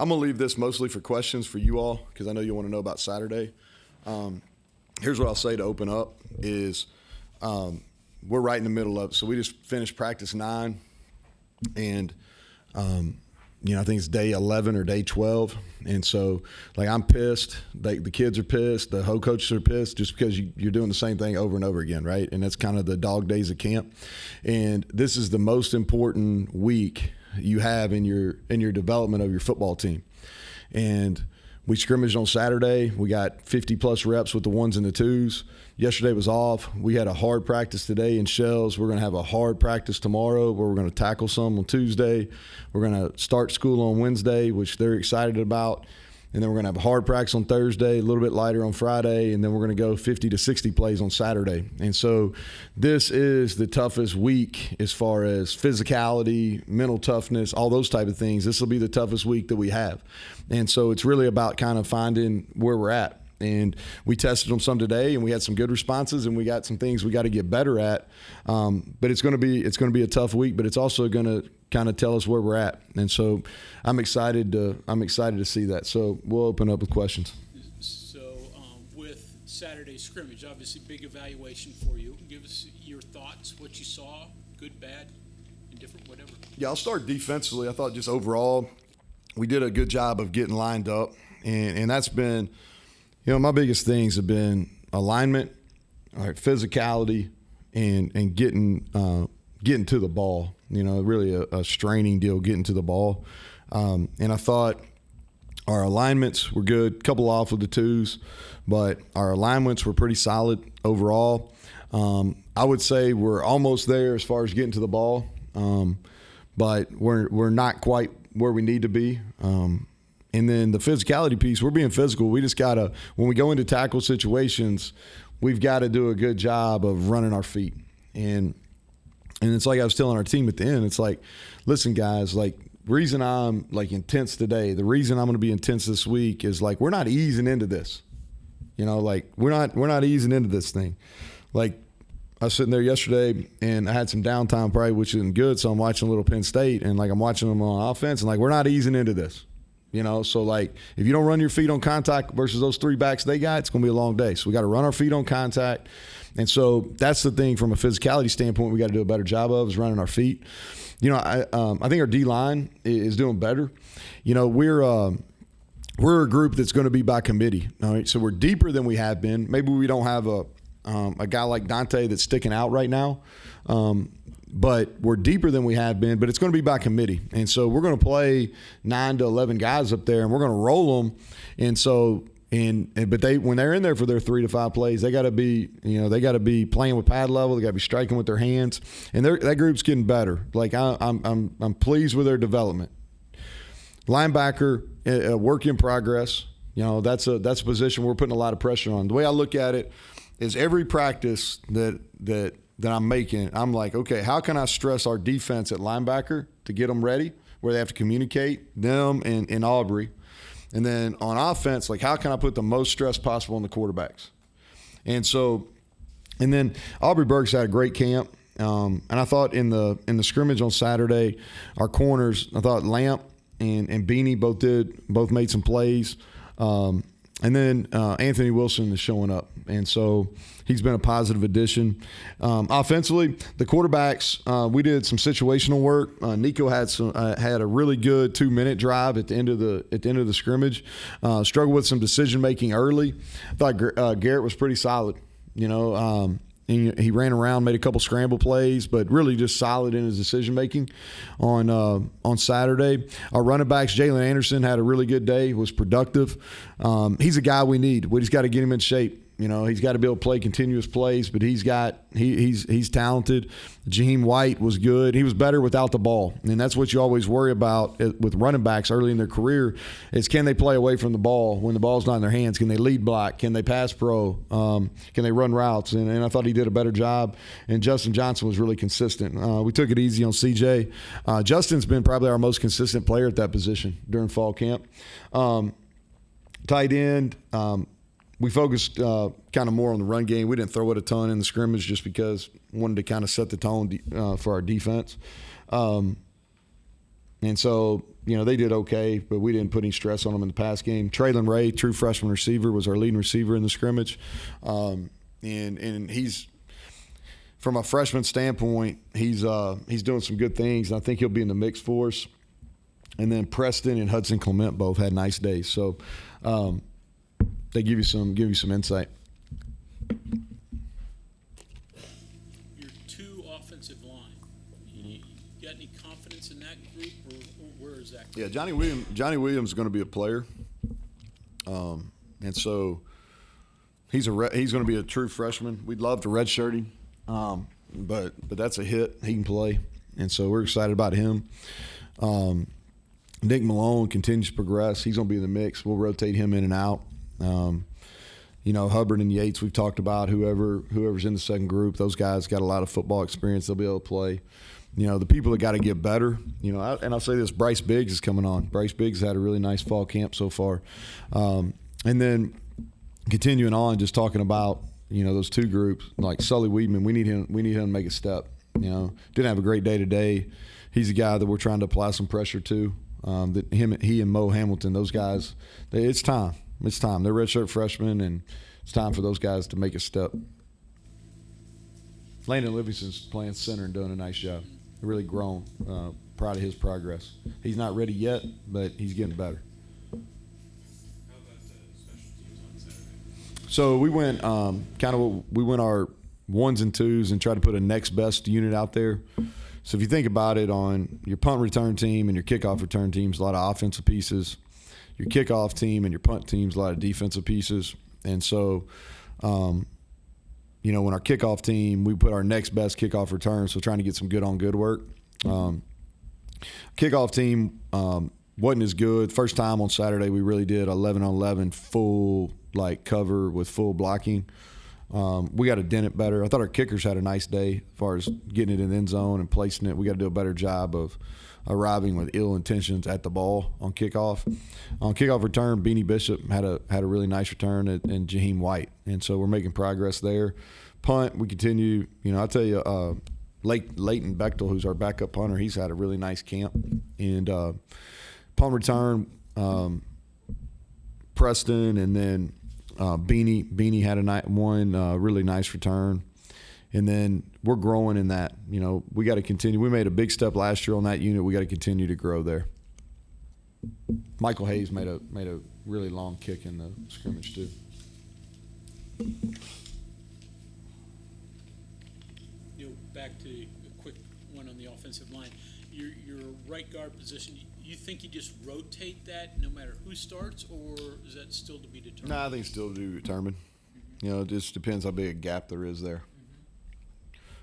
I'm going to leave this mostly for questions for you all because I know you want to know about Saturday. Here's what I'll say to open up is we're right in the middle of it. So we just finished practice 9, and I think it's day 11 or day 12. And so, I'm pissed. The kids are pissed. The whole coaches are pissed just because you're doing the same thing over and over again, right? And that's kind of the dog days of camp. And this is the most important week you have in your development of your football team. And we scrimmaged on Saturday. We got 50-plus reps with the 1s and the 2s. Yesterday was off. We had a hard practice today in shells. We're going to have a hard practice tomorrow where we're going to tackle some on Tuesday. We're going to start school on Wednesday, which they're excited about. And then we're going to have a hard practice on Thursday, a little bit lighter on Friday, and then we're going to go 50 to 60 plays on Saturday. And so this is the toughest week as far as physicality, mental toughness, all those type of things. This will be the toughest week that we have. And so it's really about kind of finding where we're at. And we tested them some today, and we had some good responses, and we got some things we got to get better at. But it's going to be a tough week, but it's also going to kind of tell us where we're at. And so I'm excited to see that. So we'll open up with questions. So with Saturday's scrimmage, obviously big evaluation for you. Give us your thoughts, what you saw, good, bad, indifferent, whatever. Yeah, I'll start defensively. I thought just overall we did a good job of getting lined up, and that's been, my biggest things have been alignment, physicality, and getting to the ball. Really a straining deal getting to the ball. And I thought our alignments were good, a couple off with the 2s, but our alignments were pretty solid overall. I would say we're almost there as far as getting to the ball, but we're not quite where we need to be. And then the physicality piece, we're being physical. We just got to, when we go into tackle situations, we've got to do a good job of running our feet. And it's like I was telling our team at the end, it's like, listen, guys, reason I'm intense today, the reason I'm going to be intense this week is we're not easing into this. We're not easing into this thing. I was sitting there yesterday and I had some downtime probably, which isn't good. So I'm watching a little Penn State and I'm watching them on offense and we're not easing into this. So if you don't run your feet on contact versus those 3 backs they got, it's going to be a long day. So we got to run our feet on contact. And so that's the thing from a physicality standpoint we got to do a better job of is running our feet. I think our D-line is doing better. We're a group that's going to be by committee. All right, so we're deeper than we have been. Maybe we don't have a guy like Dante that's sticking out right now. But we're deeper than we have been, but it's going to be by committee. And so we're going to play 9 to 11 guys up there, and we're going to roll them. And so, but when they're in there for their 3 to 5 plays, they got to be, they got to be playing with pad level. They got to be striking with their hands, and that group's getting better. I'm pleased with their development. Linebacker, a work in progress. That's a position we're putting a lot of pressure on. The way I look at it is every practice that I'm making, I'm like, okay, how can I stress our defense at linebacker to get them ready where they have to communicate, them and Aubrey. And then on offense, how can I put the most stress possible on the quarterbacks? And then Aubrey Burks had a great camp. And I thought in the scrimmage on Saturday, our corners, I thought Lamp and Beanie both made some plays. And then Anthony Wilson is showing up. And so he's been a positive addition. Offensively, the quarterbacks, we did some situational work. Nico had a really good 2-minute drive at the end of the scrimmage. Struggled with some decision making early. I thought Garrett was pretty solid. He ran around, made a couple scramble plays, but really just solid in his decision making on Saturday. Our running backs, Jalen Anderson had a really good day, was productive. He's a guy we need. We just got to get him in shape. He's got to be able to play continuous plays, but he's talented. Jaheim White was good. He was better without the ball, and that's what you always worry about with running backs early in their career is can they play away from the ball when the ball's not in their hands? Can they lead block? Can they pass pro? Can they run routes? And I thought he did a better job, and Justin Johnson was really consistent. We took it easy on CJ. Justin's been probably our most consistent player at that position during fall camp. Tight end, we focused kind of more on the run game. We didn't throw it a ton in the scrimmage just because we wanted to kind of set the tone for our defense. And so they did okay, but we didn't put any stress on them in the pass game. Traylon Ray, true freshman receiver, was our leading receiver in the scrimmage. And he's, from a freshman standpoint, he's doing some good things. I think he'll be in the mix for us. And then Preston and Hudson Clement both had nice days. So they give you some insight. Your two offensive line. You got any confidence in that group, or where is that? Yeah, Johnny Williams is going to be a player, and so he's going to be a true freshman. We'd love to redshirt him, but that's a hit. He can play, and so we're excited about him. Nick Malone continues to progress. He's going to be in the mix. We'll rotate him in and out. Hubbard and Yates, we've talked about. Whoever's in the second group, those guys got a lot of football experience. They'll be able to play. The people that got to get better, and I'll say this, Bryce Biggs is coming on. Bryce Biggs had a really nice fall camp so far. And then continuing on, just talking about, those two groups, like Sully Weedman, we need him to make a step. Didn't have a great day today. He's a guy that we're trying to apply some pressure to. He and Mo Hamilton, those guys, it's time. It's time. They're redshirt freshmen, and it's time for those guys to make a step. Landon Livingston's playing center and doing a nice job. Really grown. Proud of his progress. He's not ready yet, but he's getting better. How about special teams on Saturday? So we went our ones and twos and tried to put a next best unit out there. So if you think about it, on your punt return team and your kickoff return teams, a lot of offensive pieces. Your kickoff team and your punt teams, a lot of defensive pieces. And so, when our kickoff team, we put our next best kickoff return, so trying to get some good-on-good work. Kickoff team wasn't as good. First time on Saturday, we really did 11-on-11 full cover with full blocking. We got to dent it better. I thought our kickers had a nice day as far as getting it in the end zone and placing it. We got to do a better job of arriving with ill intentions at the ball on kickoff. On kickoff return, Beanie Bishop had a really nice return, and Jaheim White. And so we're making progress there. Punt, we continue. I'll tell you, Leighton Bechtel, who's our backup punter, he's had a really nice camp. And punt return, Preston, and then Beanie had one really nice return. And then we're growing in that. We got to continue. We made a big step last year on that unit. We got to continue to grow there. Michael Hayes made a really long kick in the scrimmage too. Back to a quick one on the offensive line. Your right guard position, you think you just rotate that no matter who starts, or is that still to be determined? No, I think it's still to be determined. It just depends how big a gap there is there.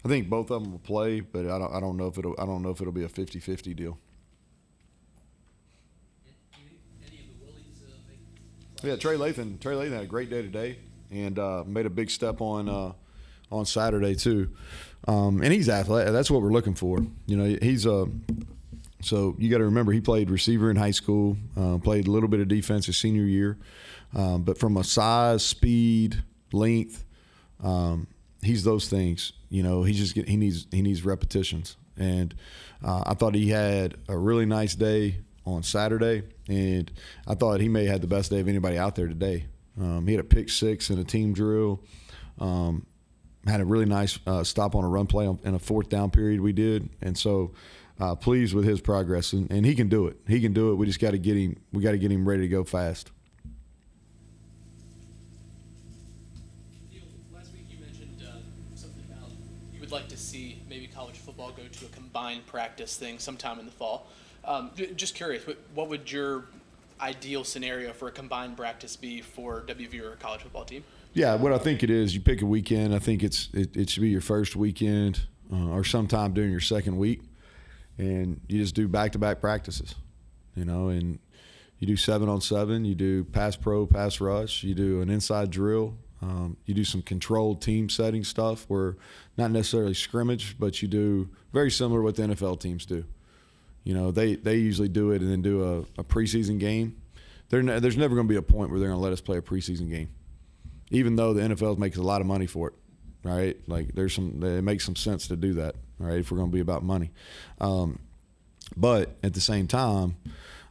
I think both of them will play, but I don't know if it'll be a 50-50 deal. Any of the Willies Yeah, Trey Lathan had a great day today, and made a big step on Saturday too. And he's athletic. That's what we're looking for. He's so you got to remember, he played receiver in high school, played a little bit of defense his senior year, but from a size, speed, length, he's those things. He needs repetitions. And I thought he had a really nice day on Saturday, and I thought he may have had the best day of anybody out there today. He had a pick six in a team drill. Had a really nice stop on a run play in a fourth down period we did. And so pleased with his progress. And he can do it. He can do it. We just got to get him. We got to get him ready to go fast. Neal, last week you mentioned something about you would like to see maybe college football go to a combined practice thing sometime in the fall. Just curious, what would your ideal scenario for a combined practice be for WVU or a college football team? Yeah, what I think it is, you pick a weekend. I think it should be your first weekend or sometime during your second week, and you just do back-to-back practices, and you do 7-on-7, you do pass pro, pass rush, you do an inside drill, you do some controlled team setting stuff where not necessarily scrimmage, but you do very similar to what the NFL teams do. They usually do it and then do a preseason game. There's never going to be a point where they're going to let us play a preseason game, even though the NFL makes a lot of money for it, right? It makes some sense to do that, right, if we're going to be about money. But at the same time,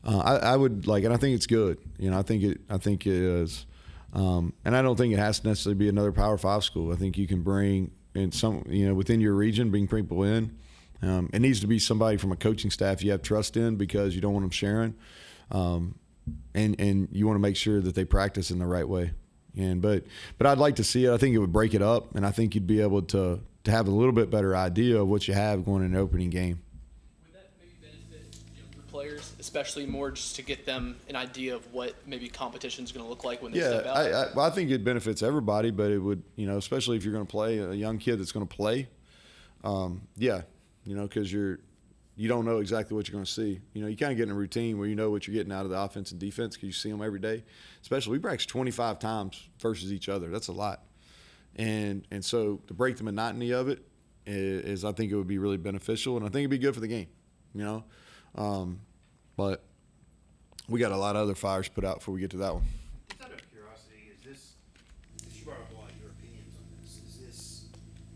I would like, and I think it's good. I think it is, and I don't think it has to necessarily be another Power 5 school. I think you can bring in some, within your region, bring people in. It needs to be somebody from a coaching staff you have trust in, because you don't want them sharing, and you want to make sure that they practice in the right way. But I'd like to see it. I think it would break it up, and I think you'd be able to have a little bit better idea of what you have going in an opening game. Would that maybe benefit younger players, especially more just to get them an idea of what maybe competition is going to look like when they step out? I think it benefits everybody, but it would, especially if you're going to play a young kid that's going to play. Because you don't know exactly what you're going to see. You kind of get in a routine where you know what you're getting out of the offense and defense because you see them every day. Especially, we practice 25 times versus each other. That's a lot. And so to break the monotony of it is I think it would be really beneficial, and I think it'd be good for the game, But we got a lot of other fires put out before we get to that one. Just out of curiosity, because you brought up a lot of your opinions on this, is this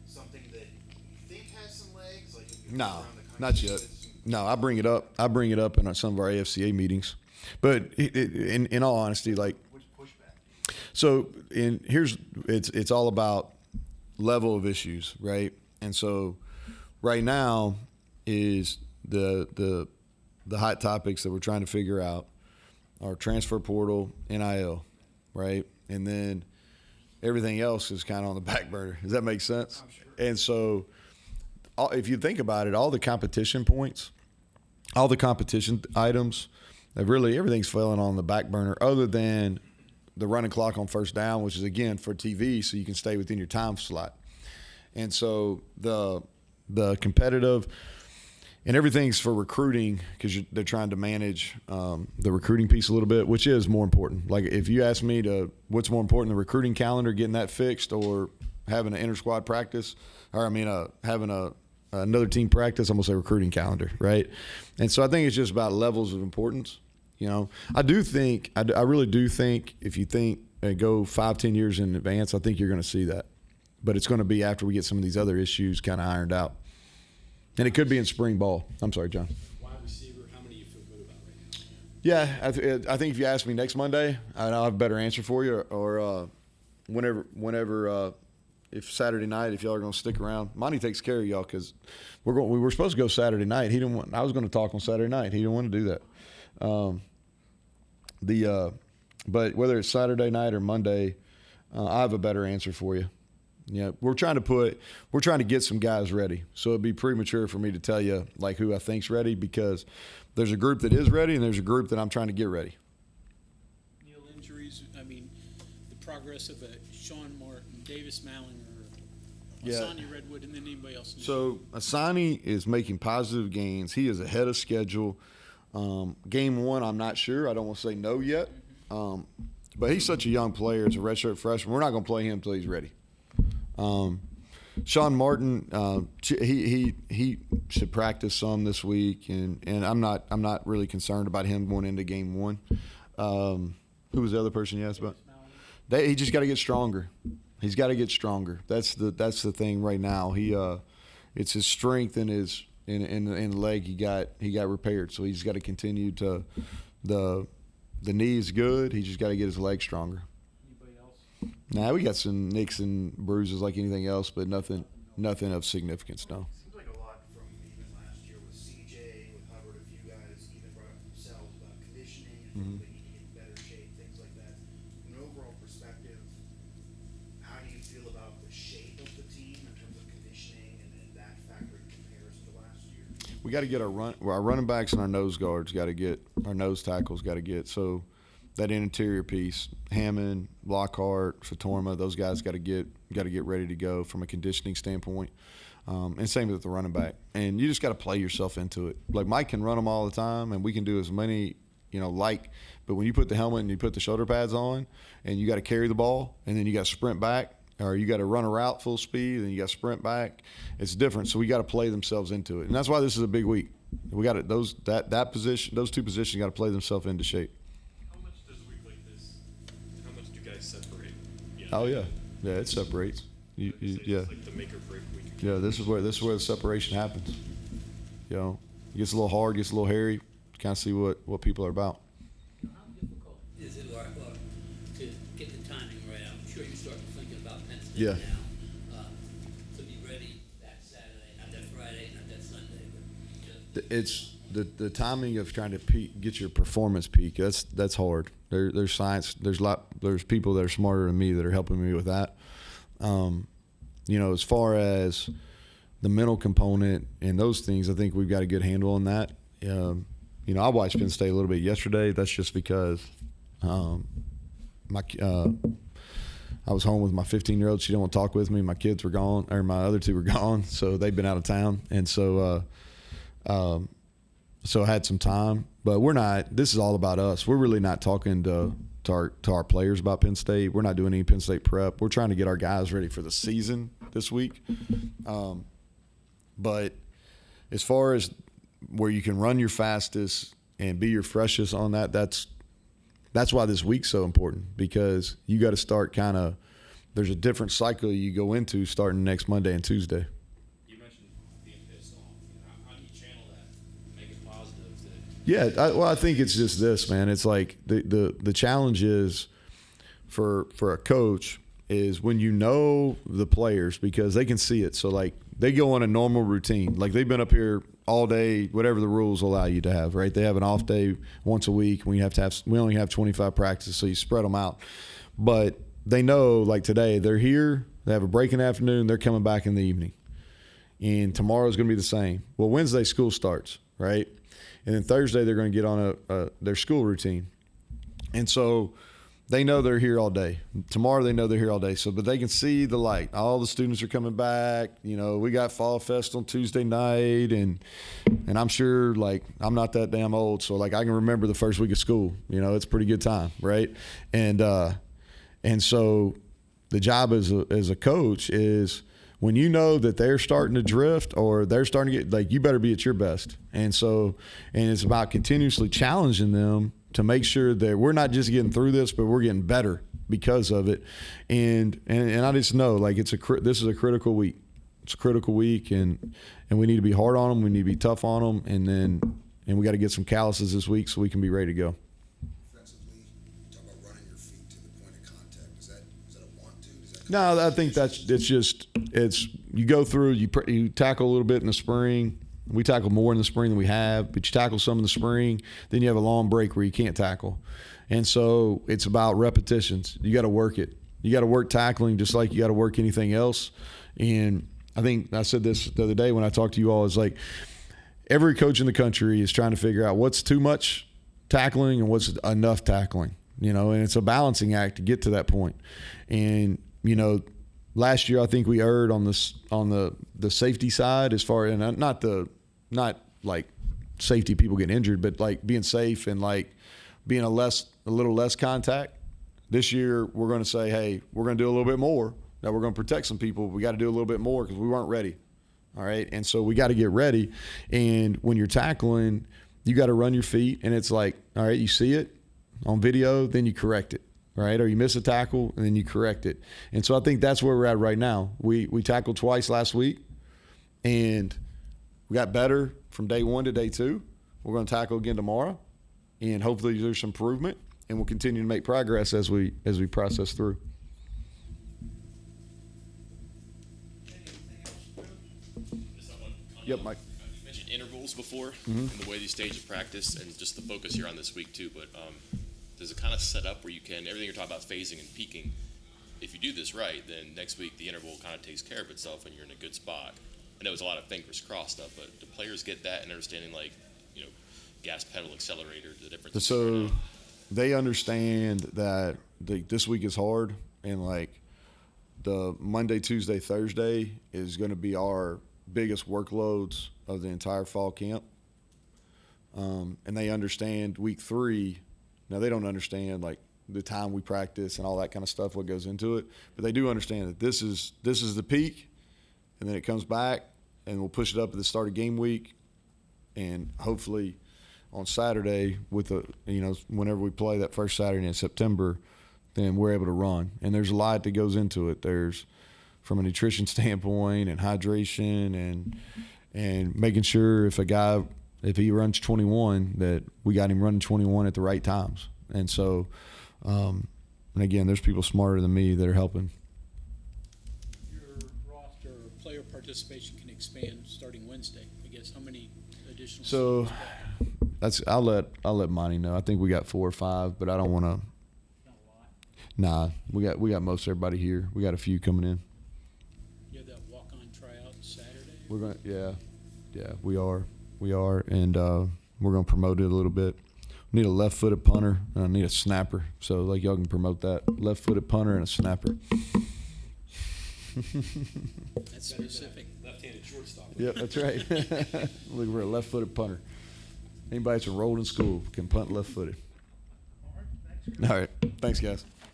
something that you think has some legs? Like No, around the country not yet. with some- No, I bring it up in some of our AFCA meetings. But in all honesty, like, Which pushback? so it's all about level of issues, right? And so right now is the hot topics that we're trying to figure out are transfer portal, NIL, right? And then everything else is kind of on the back burner. Does that make sense? I'm sure. And so if you think about it, all the competition points, all the competition items, everything's falling on the back burner other than the running clock on first down, which is, again, for TV, so you can stay within your time slot. And so the competitive and everything's for recruiting, because they're trying to manage the recruiting piece a little bit, which is more important. Like, if you ask me what's more important, the recruiting calendar, getting that fixed, or having an inter-squad practice, or having another team practice, I'm going to say recruiting calendar, right? And so I think it's just about levels of importance. I really do think if you think and go 5-10 years in advance, I think you're going to see that. But it's going to be after we get some of these other issues kind of ironed out. And it could be in spring ball. I'm sorry, John. Wide receiver, how many do you feel good about right now? Yeah, I think if you ask me next Monday, I'll have a better answer for you. Or whenever if Saturday night, if y'all are going to stick around. Monty takes care of y'all because we were supposed to go Saturday night. He didn't want. I was going to talk on Saturday night. He didn't want to do that. But whether it's Saturday night or Monday, I have a better answer for you. We're trying to get some guys ready. So it'd be premature for me to tell you like who I think's ready, because there's a group that is ready and there's a group that I'm trying to get ready. Neal, injuries, the progress of Sean Martin, Davis Mallinger, Yeah. Asani Redwood, and then anybody else. So Asani is making positive gains. He is ahead of schedule. Game one, I'm not sure. I don't want to say no yet. But he's such a young player as a redshirt freshman. We're not going to play him until he's ready. Sean Martin, he should practice some this week, and I'm not really concerned about him going into game one. Who was the other person you asked about? He just got to get stronger. He's got to get stronger. That's the thing right now. It's his strength and his in the leg he got repaired. So he's got to continue to the knee is good. He just got to get his leg stronger. Anybody else? Nah, we got some nicks and bruises like anything else, but nothing of significance. No. Seems like a lot from even last year with CJ, with Hubbard, a few guys even brought up themselves about conditioning and they need to get in better shape, things like that. From an overall perspective, how do you feel about the shape of the team in terms of conditioning and that factor in comparison to last year? We got to get our running backs and our nose guards got to get, our nose tackles got to get. So that interior piece, Hammond, Lockhart, Fatorma, those guys got to get ready to go from a conditioning standpoint. And same with the running back. And you just got to play yourself into it. Like Mike can run them all the time, and we can do as many, but when you put the helmet and you put the shoulder pads on, and you got to carry the ball, and then you got to sprint back, or you got to run a route full speed, and you got to sprint back. It's different. So we got to play themselves into it, and that's why this is a big week. We got it. Those two positions got to play themselves into shape. How much does a week like this, how much do guys separate? Oh yeah, it separates. Yeah. Yeah, It's like the make or break week. yeah. This is where the separation happens. It gets a little hard, gets a little hairy. Kind of see what people are about. How difficult is it, or to get the timing right? I'm sure you're starting thinking about Penn State Yeah. now. To be ready that Saturday, not that Friday, not that Sunday, but It's the timing of trying to get your performance peak. That's hard. There's science. There's people that are smarter than me that are helping me with that. As far as the mental component and those things, I think we've got a good handle on that. I watched Penn State a little bit yesterday. That's just because I was home with my 15-year-old. She didn't want to talk with me. My kids were gone, or my other two were gone, so they've been out of town, and so I had some time. But we're not. This is all about us. We're really not talking to our players about Penn State. We're not doing any Penn State prep. We're trying to get our guys ready for the season this week. But as far as where you can run your fastest and be your freshest on that's why this week's so important, because you got to start there's a different cycle you go into starting next Monday and Tuesday. You mentioned being pissed off. How do you channel that, make it positive? Yeah, I think it's just this, man. It's like the challenge is for a coach is when you know the players, because they can see it. So, like, they go on a normal routine. Like, they've been up here all day, whatever the rules allow you to have, right? They have an off day once a week. We only have 25 practices, so you spread them out. But they know, like today, they're here. They have a break in the afternoon. They're coming back in the evening. And tomorrow's going to be the same. Well, Wednesday school starts, right? And then Thursday they're going to get on their school routine. And so they know they're here all day. Tomorrow they know they're here all day. But they can see the light. All the students are coming back. We got Fall Fest on Tuesday night, and I'm sure, like, I'm not that damn old, so, like, I can remember the first week of school. It's a pretty good time, right? And so the job as a coach is, when you know that they're starting to drift or they're starting to get, like, you better be at your best. And it's about continuously challenging them to make sure that we're not just getting through this, but we're getting better because of it. And I just know, like, this is a critical week. It's a critical week, and we need to be hard on them. We need to be tough on them, and we got to get some calluses this week so we can be ready to go. Offensively, you talk about running your feet to the point of contact. Is that a want to? No, I think it's you go through, you tackle a little bit in the spring. We tackle more in the spring than we have, but you tackle some in the spring, then you have a long break where you can't tackle. And so it's about repetitions. You got to work it. You got to work tackling just like you got to work anything else. And I think I said this the other day when I talked to you all, is like, every coach in the country is trying to figure out what's too much tackling and what's enough tackling, and it's a balancing act to get to that point. And, last year I think we erred on the safety side, as far, and not like safety, people getting injured, but like being safe and like being a little less contact. This year we're going to say, hey, we're going to do a little bit more. Now we're going to protect some people. We got to do a little bit more because we weren't ready. All right. And so we got to get ready. And when you're tackling, you got to run your feet. And it's like, all right, you see it on video, then you correct it. Right? Or you miss a tackle and then you correct it. And so I think that's where we're at right now. We tackled twice last week, and we got better from day one to day two. We're going to tackle again tomorrow, and hopefully there's some improvement, and we'll continue to make progress as we process through. Yep, Mike. You mentioned intervals before and the way these stages of practice, and just the focus here on this week too. But does it kind of set up where you can, everything you're talking about phasing and peaking, if you do this right, then next week the interval kind of takes care of itself and you're in a good spot? I know it's a lot of fingers crossed stuff, but do players get that and understanding, like, gas pedal, accelerator, the difference? So they understand that this week is hard, and like the Monday, Tuesday, Thursday is going to be our biggest workloads of the entire fall camp. And they understand week 3. Now, they don't understand, like, the time we practice and all that kind of stuff, what goes into it. But they do understand that this is the peak, and then it comes back, and we'll push it up at the start of game week. And hopefully on Saturday, with whenever we play that first Saturday in September, then we're able to run. And there's a lot that goes into it. There's, from a nutrition standpoint and hydration and making sure if a guy if he runs 21, that we got him running 21 at the right times. And so, and again, there's people smarter than me that are helping. Your roster or player participation can expand starting Wednesday. I guess how many additional? So students I'll let Monty know. I think we got 4 or 5, but I don't want to. Not a lot. Nah, we got most everybody here. We got a few coming in. You have that walk-on tryout Saturday. We're gonna we are, and we're gonna promote it a little bit. We need a left-footed punter and I need a snapper. So like y'all can promote that left-footed punter and a snapper. That's specific. Left-handed shortstop. Yep, that's right. Look, we're a left-footed punter. Anybody that's enrolled in school can punt left-footed. All right, thanks guys.